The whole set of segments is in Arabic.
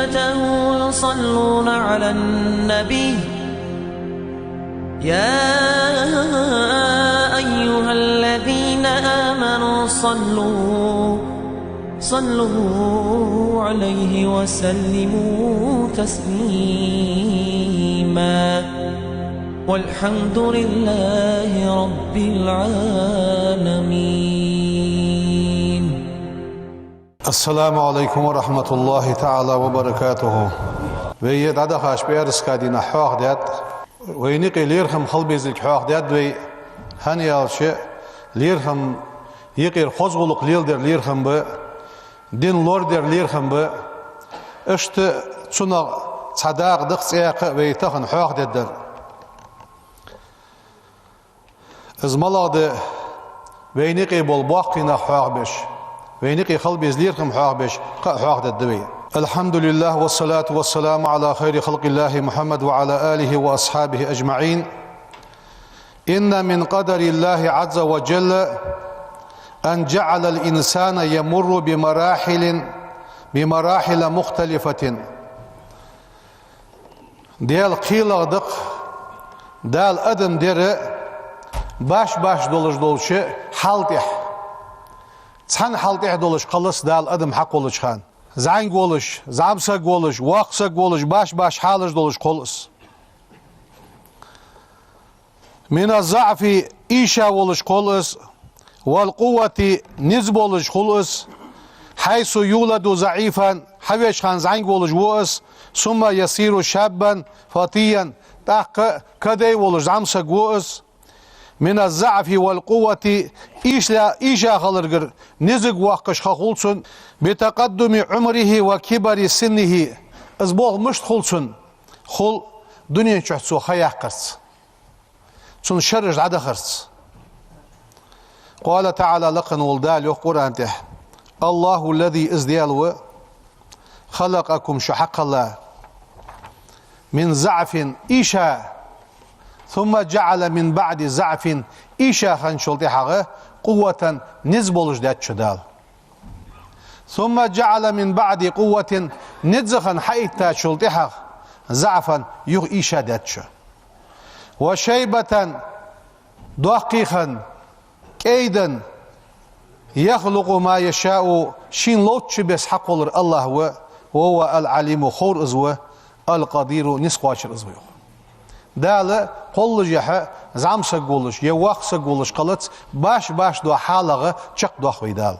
وملائكته يصلون على النبي يا أيها الذين آمنوا صلوا عليه وسلموا تسليما والحمد لله رب العالمين. السلام عليكم ورحمة الله تعالى وبركاته. ويد عدا خاش بيرس كادينا حواق ديات وينيقي ليرخم خلبيزلك حواق ديات وي هنيال شيء ليرخم يقير خوزغلق ليلدر ليرخم بي دين لوردر ليرخم بي اشت تسونا تصداق دقس ايق ويتخن حواق ديات ازمالا دي وينيقي بول باقينا حواق بيش وينيقي خلبيز ليرخم حواق بيش حواق ديات دوي. الحمد لله والصلاة والسلام على خير خلق الله محمد وعلى آله وأصحابه أجمعين. إن من قدر الله عز وجل أن جعل الإنسان يمر بمراحل مختلفة. ديال قيل دق دال أدم دير باش دولش حالتح تحن حالتح دولش قلص دال أدم حق ولش خان زعين قولش زعمسا قولش واقسا قولش باش حالش دولش قلص من الضعف إيشا ولش قلص والقوة نزب ولش قلص حيث يولد ضعيفا حويش خان زعين قولش وقص ثم يصير شابا فتيا تحق كدي ولش زعمسا قوص من الضعف والقوة إيشا خلرقر نزق واقش خلصن بتقدم عمره وكبر سنه ازبوغ مشت خلصن خل دنيا شحتسو خياق قرص سن شرج عدا خرص. قال تعالى لقن والدال يقرأ تح الله الذي ازديالو خلقكم شحق الله من ضعف إيشا ثم جعل من بعد ضعف إيشا خنشلتي حقه قوة نزبولش دات شدال ثم جعل من بعد قوة نزخن حيث شلتي حق ضعفا يغ إيشا دات شو وشيبة دقيقا كيدا يخلق ما يشاء شين لوتش بس حق الله وهو العليم خور ازوه القدير نسقاشر ازوه داله قول جهة زعمسا قولش يواقسا قولش قلت باش دو حالغة چق دو خويدال.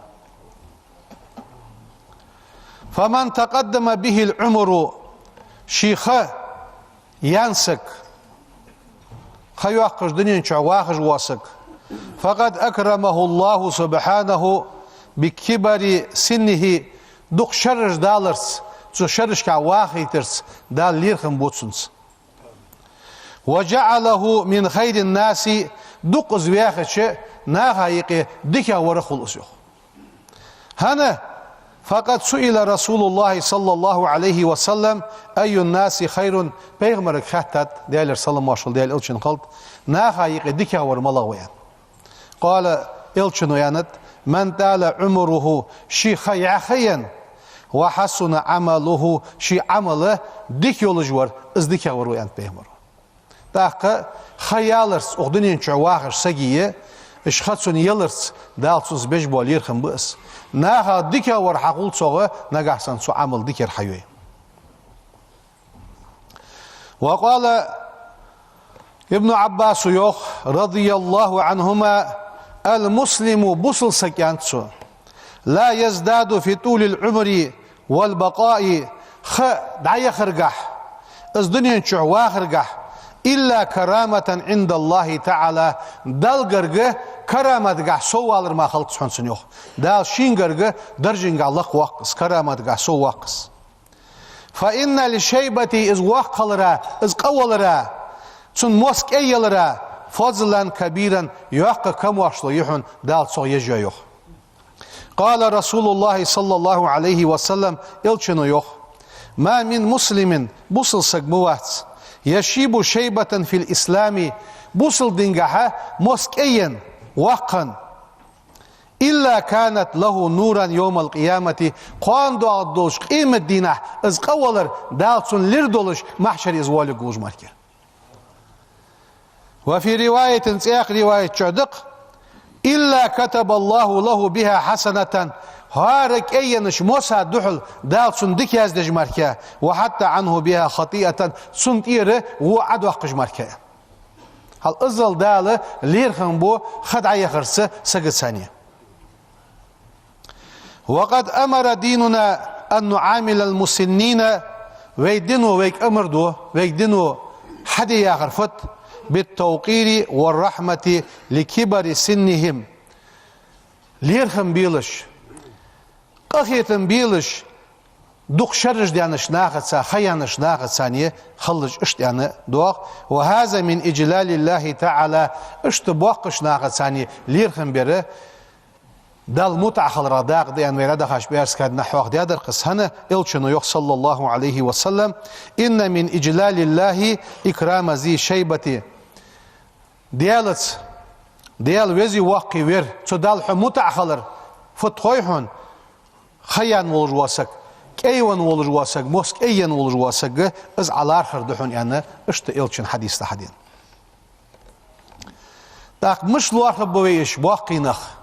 فمن تقدم به العمر شيخة ينسك خيواقش دنيا چواقش واسك فقد أكرمه الله سبحانه بكبر سنه دوق شرش دالرس تو شرش كواقي ترس دال ليرخم بوتسنس وجعله من خير الناس دق زوياخش ناغايق دكا ورخلص هنا فقد سئل رسول الله صلى الله عليه وسلم أي الناس خير بيغمرك خاتت ديالر صلى الله عليه وسلم ديال إلشن قلت ناغايق دكا ورملغويا قال إلشن ويانت من تال عمره شي خيعخيا وحسن عمله شي عمله دك يولجور از دكا ورويان بيغمر تاقا خيالرس اغدنين چواغر سجيه اش خدسون يلرس دالسوز بجبو ليرخم بس ناها ديكا ور حقول صوغه نغاحسن سو عمل ديكر حيوي. وقال ابن عباس يوخ رضي الله عنهما المسلم بصل سكانتسو لا يزداد في طول العمر والبقاء دعي خرقح از دنين چواغ خرقح إلا كرامة عند الله تعالى دال قرقه كرامة قح سوالر ما خلق سحنسن يوخ دال شين قرقه درجن قالق واقس كرامة قح سو واقس فإن لشيبتي إز واقلرا إز قولرا سن موسك أيلرا فضلا كبيرا يوق كم واشلو يحن دال سو يجو يوخ. قال رسول الله صلى الله عليه وسلم إلشنو يوخ ما من مسلم بصل سقموات يشيب شيبة في الإسلام بوصل دنجها مسكين وقا إلا كانت له نورا يوم القيامة قان دو عدوش قيمة دينه از قولر دالسون لردولش محشر ازوالي قوش مركه. وفي رواية سياق رواية شعدق إلا كتب الله له بها حسنة هارك اينش موسى دحل دالسون دك يزدج مركه وحتى عنه بها خطيئة سنت إيره وعد وقش مركه. هل ازل داله ليرخن بو خدعي خرسه سقط ثانية. وقد أمر ديننا أن نعامل المسنين ويدنو ويك أمردو ويدنو حدي ياخر فت بالتوقير والرحمة لكبر سنهم ليرخم بيلش قخيتن بيلش دوق شرج ديانش ناخد سا خيانش ناخد ثانية خلج اشت يعني دوق وهذا من إجلال الله تعالى اشت بوقش ناخد ثانية ليرخم بيره دال متع خلرا داق ديان ويرادا خاش بيرس كاد نحوق ديادر قصهنا إلشنو يخ صلى الله عليه وسلم إن من إجلال الله إكرام ذي شيبة ديال وزي واقي وير تو دال متع خلر فتخويحون خيان ولجواسك كيوان ولجواسك موسك ايان ولجواسك از علار خردحون يعني اشت إلشن حديث تحدين داق مش لوارخ بويش واقي نخ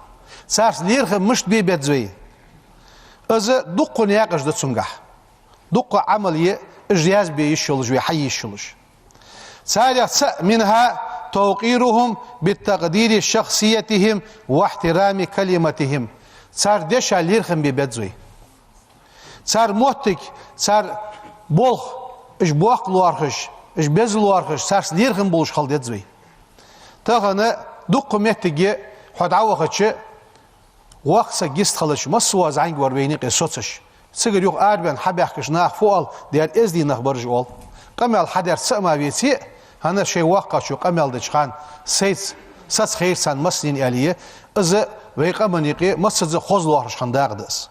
سارس ليرخ مش بيبت زوي از دق نياقش دتسنجح دق عملية اجياز بيشلش ويحيشلش سارع منها توقيرهم بالتقدير شخصيتهم واحترام كلمتهم سار دشا ليرخم بيبت زوي سار موتك سار بولخ اش بوق لوارخش اش بز لوارخش سارس ليرخم بولش خالدت زوي تغنى دق مهتجي حد عوخش وقت جست خلش مسوا زعيم وربيني قصتش سجل يوم أربعين حبيحكش ناخ فوال ديال إزدي نخبرج أول قمل حدر سما بيتي هنا شيء واقع شو قمل دشخان سيس ساس خير سان مسلين آلية إذا ويقمن يقي مسجد خوز لوحش خنداقدس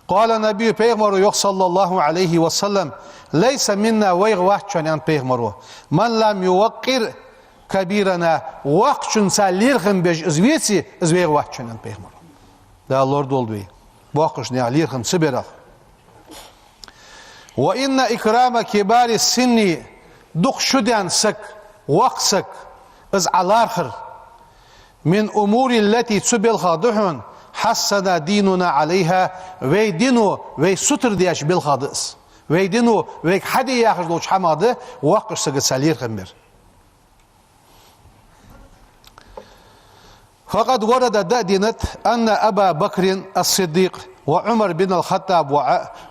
قال النبي بيغمر صلى الله عليه وسلم ليس منا ويغ واحد عن بيغمر من لم يوقر كبيرنا وقت ساليرخم بيج إزويتي إزويغ واحد عن بيغمر ده اللورد ولدوي باقش نعليرخم سبرخ وإن إكرام كبار السن دق شدان سك وقسك از علارخر من أمور التي تسبل خاضحون حسنا ديننا عليها ويدينو ويستر دياش بالخاضس ويدينو ويك حدي ياخذ لوش حماده وقش سك ساليرخم بير فقد ورد دأدنة أن أبا بكر الصديق وعمر بن الخطاب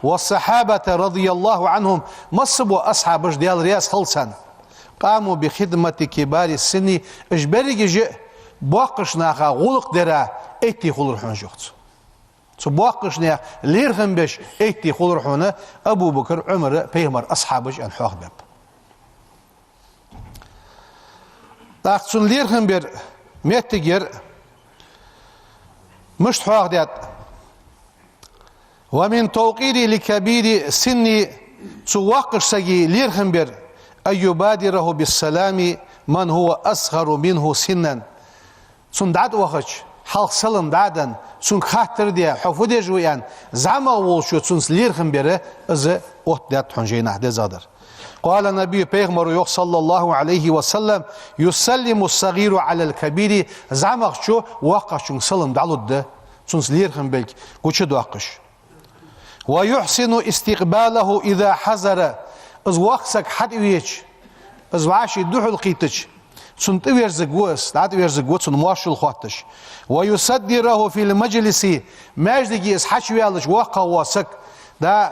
والصحابة رضي الله عنهم مصبوا أصحاب ديال رياس خلصان قاموا بخدمة كبار السن اجبري جي بوقش ناخا غلق درا ايتي خلر حون جوخت بوقش ناخ ليرغم بش ايتي خلر حون أبو بكر عمر بيغمر أصحابش أن حوخ باب تاقصن ليرغم بير ميتجر مش حواق ديات ومن توقيري لكبير سني تواقش سجي ليرخم بير أن يبادره بالسلام من هو أصغر منه سنا سن دعد وخش حلق سلم دعدا سن خاطر ديا حفظ جويان زعما وشو سن ليرخم بير از اوت دات حنجينا ده زادر قال النبي بيغمر صلى الله عليه وسلم يسلم الصغير على الكبير زعما شو وقش سلم دعلود سنس ليرخم بالك قوش دوقش ويحسن استقباله إذا حذر از وقسك حد ويش از وعاشي دوح القيتش سنت ويرزق وس دعت ويرزق وس سن مواشل خواتش ويصدره في المجلس ماجدقي از حشويالش وقا واسك دا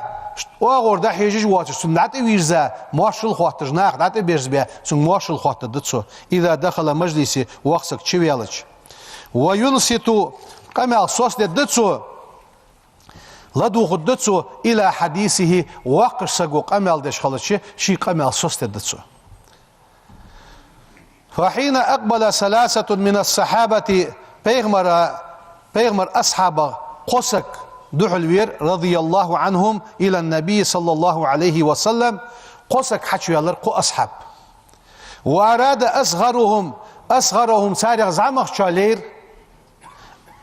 واغور دا حيجج واتش سن دعت ويرزا مواشل خواتش ناق دعت بيرز بيا سن مواشل خواتش دتسو إذا دخل مجلسي وقسك تشويالش وينصت قمع صوص دتسو لدو خدتسو إلى حديثه وقش سقو قمع دش خلتش شي قمع صوص دتسو فحين أقبل ثلاثة من الصحابة بيغمر أصحاب قسك دحلوير رضي الله عنهم إلى النبي صلى الله عليه وسلم قسك حشو يلرقو أصحاب وأراد أصغرهم سارغ زعمخ شالير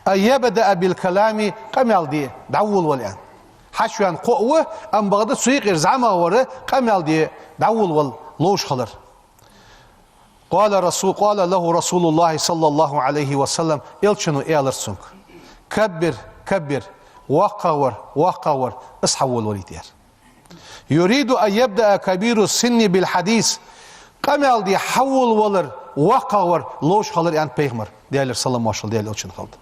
أن يبدأ بالكلام قمال دي دعول والآن حشوان قوة أم بغداد سويق إرزعما ورا قمال دي دعول واللوش خلر قال له رسول الله صلى الله عليه وسلم إلشنو إيالرسونك كبر وقاور اصحوا الوليد يريد أن يبدأ كبير السن بالحديث قمال دي حول ولر وقاور لوش خلر يعني بيغمر ديالر صلى الله عليه وسلم إلشن خلد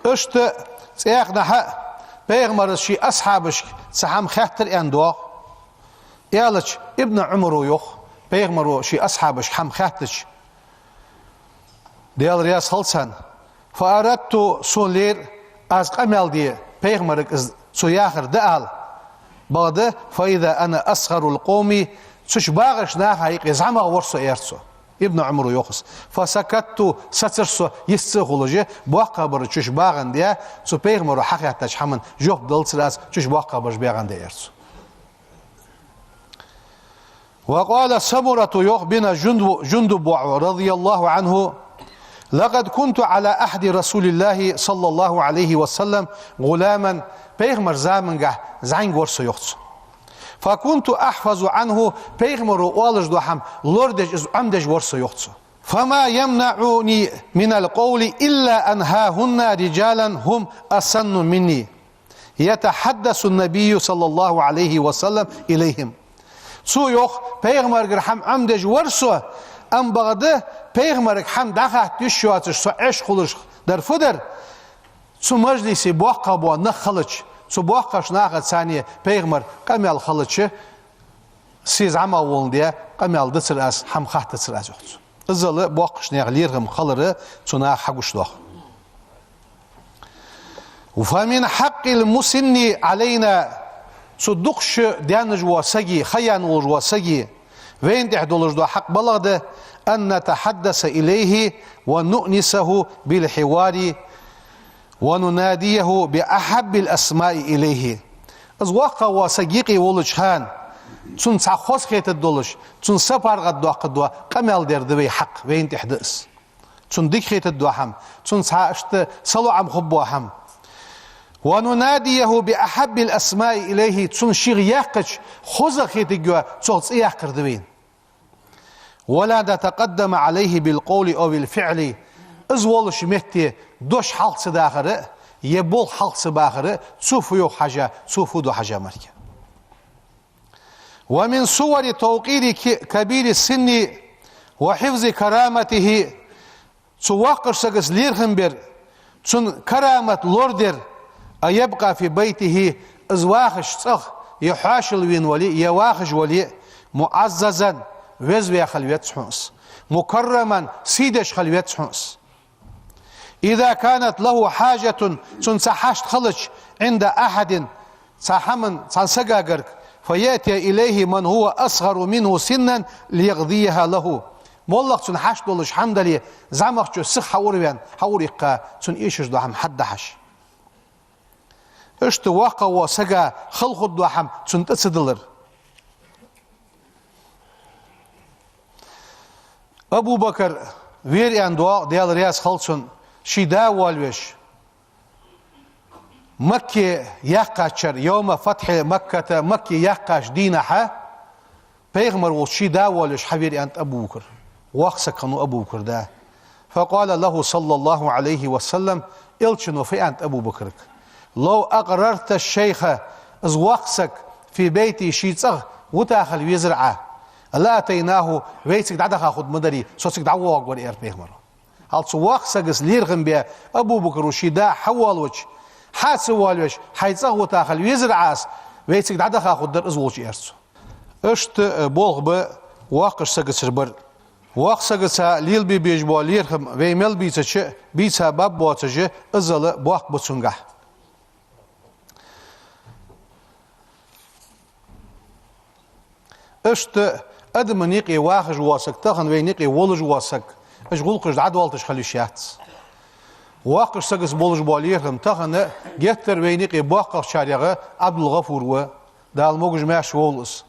اشت سياقنا بيغمر شي أصحابش سحام خاطر أندوغ يالش ابن عمرو يوخ بيغمرو شي أصحابش حم خاطرش ديال رياس خلصان فأردت سولير از قمال دي بيغمرك سياخر دال بعد فإذا أنا أصغر القوم سش باغش ناخا يزعما ورسو إيرسو ابن عمرو يوخس فسكتت سترسو يستغلجي بوقع برچش باغن دي سو بيغمرو حقيقتش حمن جوخ دلسراس چش بوقع برچ باغن دي إيرسو وقال سمرة يوخ بن جندب رضي الله عنه لقد كنت على أحد رسول الله صلى الله عليه وسلم غلاما بيغمر زامنجه زعين ورسو يوخس فكنت أحفظ عنه بيغمر والج دوحم لوردج عمدج ورسو يوخس فما يمنعني من القول إلا أن هاهن رجالا هم أسن مني يتحدث النبي صلى الله عليه وسلم إليهم سو يوخ بيغمر جرحم عمدج ورسو أم بغده بيغمرك حم دخل تشواتش سو عش خلش در فدر سو مجلسي بوقع بو نخلش سو بوقعش ناقد ثانية بيغمر قمال خلش سيز عما ولديا قمال دسر اس حم خاطر دسر اس يخص ازل بوقعش نغليرهم خلره سنا حقش دوخ وفمن حق المسن علينا صدقش ديانج واسجي خيان واسجي وين تحدولج دو حق بلغده أن نتحدث إليه ونؤنسه بالحوار ونناديه بأحب الأسماء إليه از واقع واسجيقي ولجهان تون سخوص خيت الدولج تون سفر غد دو قمال در دوي حق وين تحدث تون ديك خيت الدوحم تون ساشت صلو عم خبوهم ونناديه بأحب الأسماء إليه تون شيغ يقش خوز خيت جوا تصوت يقر دوين ولا نتقدم عليه بالقول أو بالفعل ازول شمتي دوش حلق داخره يبول حلق باخره سوفو يو حاجة سوفو دو حاجة مركة ومن صور توقير كبير السن وحفظ كرامته سواقر سقس ليرخنبر سن كرامة لوردر أيبقى في بيته ازواخش صخ يحاشل وين ولي يواخش ولي معززا وزوي خلويت حنس مكرما سيدش خلويت حنس إذا كانت له حاجة تنسحشت خلج عند أحد سحمن سنسقاقرك فيأتي إليه من هو أصغر منه سنا ليقضيها له مولق تنحشت دولش حمدلي زعمق جو سخ حوريان حوريقا تن إيشش دوحم حدحش اشت واقع وسقا خلق دوحم تن تسدلر أبو بكر وير أندوا ديال رياس خلصن شيدا والوش مكة يقاشر يوم فتح مكة يقاش دينها بيغمر وشيدا والوش حبير أنت أبو بكر واقص كانوا أبو بكر ده فقال له صلى الله عليه وسلم إلشنو في أنت أبو بكر لو أقررت الشيخ إز واقصك في بيتي شيتصغ وتاخل ويزرعه لا أتيناه ويسك دعدها خد مدري سوسك دعوة أكبر إير بيغمر هل سواق سجس ليرغم بيا أبو بكر وشيدا حوالوش حاس والوش حيتصغ وتاخل ويزرعاس ويسك دعدها خد در إزوش إيرسو اشت بولغ ب واقش سجس ربر واق سجس ليل بي بيجبو ليرغم ويمل بيتش بيتها باب بواتج إزل بواق بسنجح اشت ادم نيقي واخج واسك تخن وينيقي ولج واسك اش غلقش عدوالتش خلي شيات واقش سقس بولج باليرهم تخن جتر وينيقي باقش شاريغه عبد الغفور و دال موج ماش ولس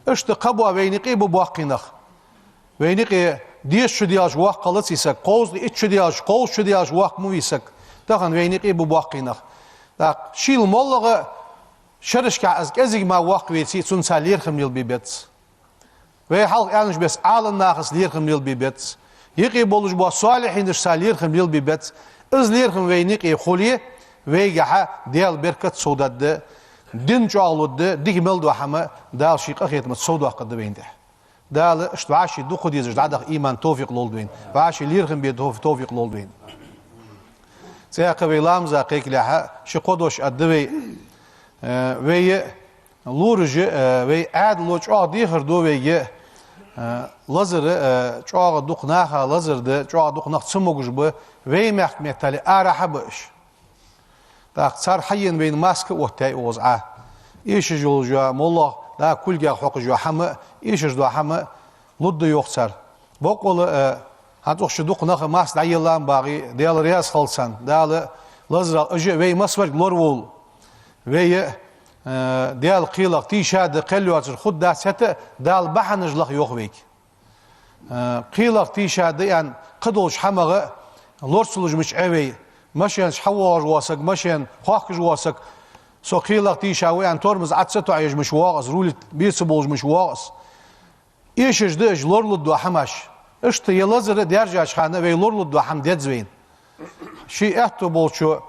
اش تقبوا وينيقي بباقينخ وينيقي ديش شو دياش واق قلت يسك قوز إيش شو دياش قوز شو دياش واق مو يسك دخن وينك إبو باقينا داك شيل مولغة شرش كأز كأزيج ما واق ويتي تون سالير خميل بيبت وي حلق أنش بس على الناقص لير خميل بيبت يقي بولج بوا صالحين سالير خميل بيبت إز لير خم وينك يخولي ويجها ديال بركة سوداد دين جالود ديك ملدو حما دال شيء أخيت متصودوا قد بينده دال اشتعاشي دخل يزج دعدك إيمان توفيق لولدين وعاشي ليرخم بيد توفيق لولدين زي قبيلام زاقيك لها شي قدوش أدوي وي لورج وي عاد لوج عادي خردو وي لازر جاء دقناها لازر ده جاء دقناخ سموجش به وي محتالي أرحبش دا صار حين بين ماسك وتاي وزعه ايش جولجا مولا دا كل جا حق جو حما ايش جو حما لد يخسر بقول هاتوخ شدوق نخ ماس دايلان باغي ديال رياس خلصان دال لزر اجي وي مسور لورول وي ديال قيلق تيشاد قلوات خد دا ست دال بحنج لخ يوخويك قيلق تيشاد يعني قدوش حمغه لورسلوج مش اوي مشين حواج واسق مشين خاخج واسق سو قيلق تيشاوي ان تورمز عدسته عيج مش واقص رول بيسبوج مش واقص ايش جدج لورلد دو حماش اشت يلزر درجه خانه وي لورلد دو حم دزوين شي احتو بولشو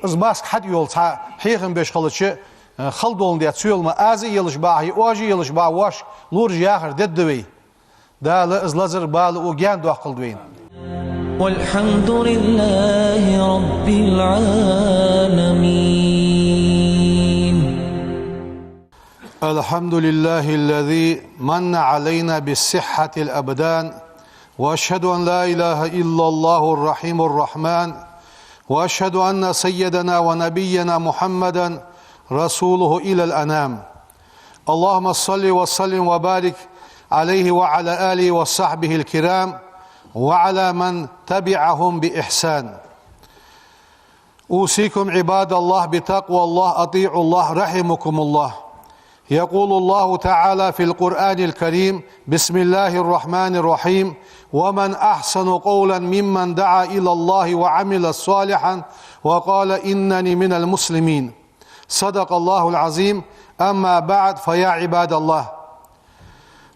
از ماسك حد يولتا حيخن بيش خلچ خلدون ديت سيولما از يلش باهي اوجي يلش با واش لور جاخر ددوي دال از لزر بال او جان دو خلدوين والحمد لله رب العالمين. الحمد لله الذي من علينا بالصحة الأبدان وأشهد أن لا إله إلا الله الرحيم الرحمن وأشهد أن سيدنا ونبينا محمدا رسوله إلى الأنام اللهم صل وسلم وبارك عليه وعلى آله وصحبه الكرام وعلى من تبعهم بإحسان أوصيكم عباد الله بتقوى الله أطيعوا الله رحمكم الله يقول الله تعالى في القرآن الكريم بسم الله الرحمن الرحيم ومن أحسن قولا ممن دعا إلى الله وعمل صالحا وقال إنني من المسلمين صدق الله العظيم أما بعد فيا عباد الله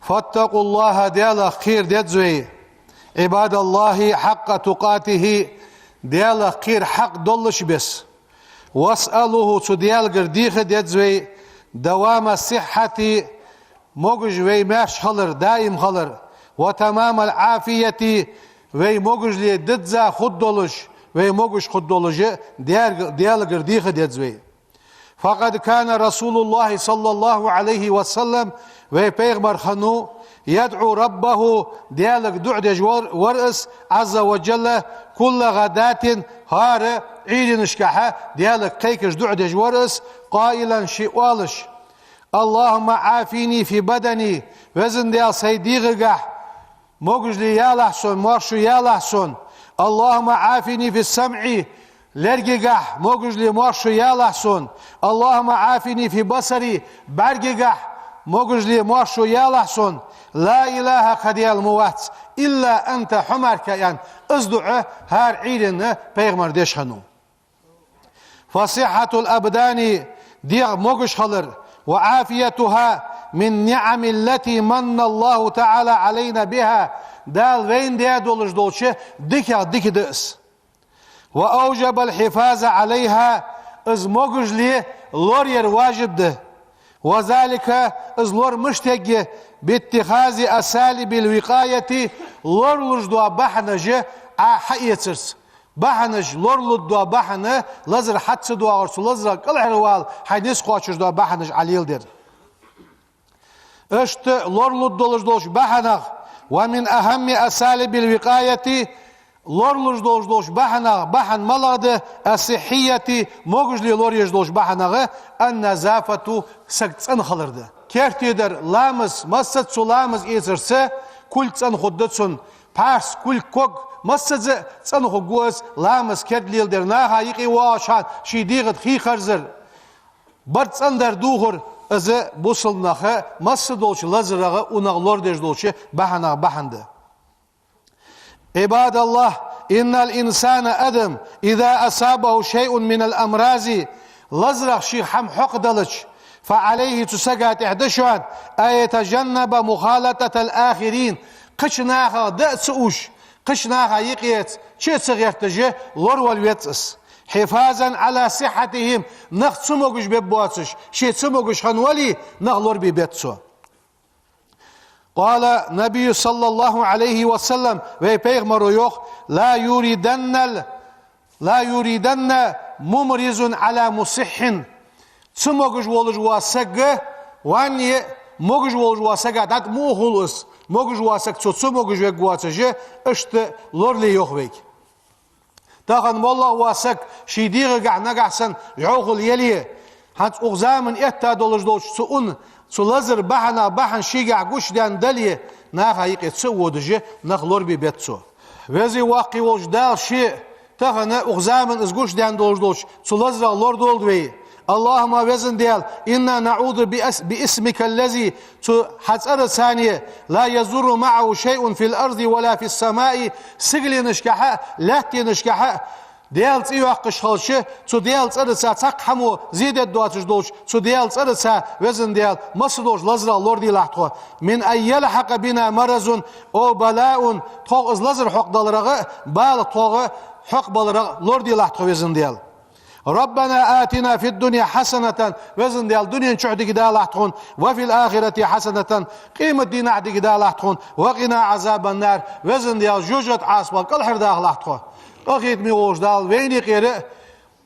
فاتقوا الله ديال خير ديتزوي عباد الله حق تقاته ديال خير حق دولش بس واسألوه تديال قرديخ ديتزوي دوام الصحة موجج وي ماش خلر دائم خلر وتمام العافية وي موجج لي ددزا خد دولش وي موجج خد دولش ديال قرديخ ديتزوي فقد كان رسول الله صلى الله عليه وسلم وي بيغمر خنو يدعو ربه ديالك دعدج ورأس عز وجل كل غدات هار عيد نشكحة ديالك قيكش دعدج ورأس قائلا شئوالش اللهم عافيني في بدني وزن ديال سيديغقح موجج لي يا لحسن مارشو يا لحسن اللهم عافيني في السمع لرققح موجج لي مارشو يا لحسن اللهم عافيني في بصري برققح موجج لي مارشو يا لحسن لا إله خديال موات إلا أنت حمر كيان أصدع هار عيدنا بيغمر ديش خنو فصحة الأبدان ديغ موجش خلر وعافيتها من نعم التي من الله تعالى علينا بها دال وين ديا دولش دولشه ديك دقس وأوجب الحفاظ عليها إز موجش لي لورير واجب ده وذلك إز لور مشتق باتخاذ أساليب الوقاية لورلج دوا بحنج حقيترس بحنج لورلج دوا بحنه لزر حدس دوا غرسو لزر كل حروال حينيس قواشر دوا بحنج عليل دير اشت لورلج دولج دوش بحنغ ومن أهم أساليب الوقاية لورلج دوش بحنغ بحن ملغد الصحية موجج لي لوريج دوش بحنغ النزافة سكت انخلرده كيرتيدر لامس مسد سلامز إيزرسه كل تن خدتسون بارس كل كوك مسد تن خجوز لامس كيرليل در ناها يقي واشان شي ديغت خي خرزر برد تندر دوغر إذا بوصلناها مس دولش لزرغة ونغلور ديش دولش بحنا بحند. عباد الله إن الإنسان أدم إذا أصابه شيء من الأمراض لزرغ شيء حم حق دلش فعليه تسقط إحدشان أن يتجنب مخالطة الآخرين قشناها دأسوش قشناها يقيت شيء صغيرتجه لور والويتس حفاظا على صحتهم نخصموش ببواتش شيء تسموش خنولي نغلور ببيتسو. قال النبي صلى الله عليه وسلم ويبيغمرو يوخ لا يريدن ممرز على مصح تسموش ولج واسق واني موجج ولج واسق دات مو خلص موجج واسق تسموش وقواتش اشت لورلي يوخويك تاخن والله واسق شيديغ نقعسن يعوغل يليه هات اغزامن اتا دولج دولش سؤن سلازر بحن شيقع قوش دان دليه ناخا يقي تسو ودجي نخلور بي بيتسو وزي واقي وجدال شيء تاخن اغزامن ازقوش دان دولج دولش سلازر اللور دولد وي اللهم وزن ديال إنا نعوذ باسمك الذي حتسأل ثانية لا يزور معه شيء في الأرض ولا في السماء سجل نشكحة لاتي نشكحة ديال تيو حقش خالشه تو ديال تسأل تاق حمو زيدت دواتش دوش تو ديال تسأل وزن ديال مصدوش لزر اللور دي لحقه من أن يلحق بنا مرض أو بلاء طوغ از لزر حق دالرغة بال طوغ حق بالرغة لور دي لحقه وزن ديال ربنا آتنا في الدنيا حسنة وزن ديال دنيا نشعد قدا لحتون وفي الآخرة حسنة قيمة دين عد قدا لحتون وقنا عذاب النار وزن ديال جوجة عاصبة كل حرداغ لحتون أخيط ميوش دال وين يقير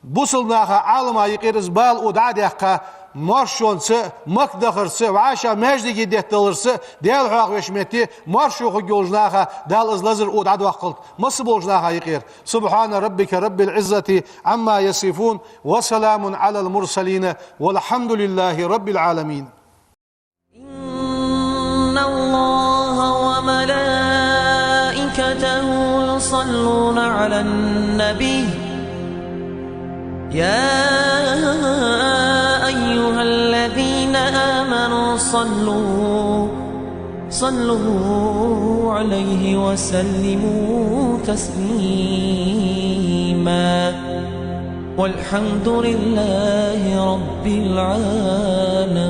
بوصلناها عالما يقير زبال ودعاد يحقا مرشون سه مقدخر سه وعاشا مجد جديت دلرس ديال حق وشمتي مرشو خجوجناها دال ازلزر ودعاد وقلت مصبوجناها يقير سبحان ربك رب العزة عما يصفون وسلام على المرسلين والحمد لله رب العالمين. إن الله وملائكته يصلون على النبي يا أيها الذين آمنوا صلوا عليه وسلموا تسليما والحمد لله رب العالمين.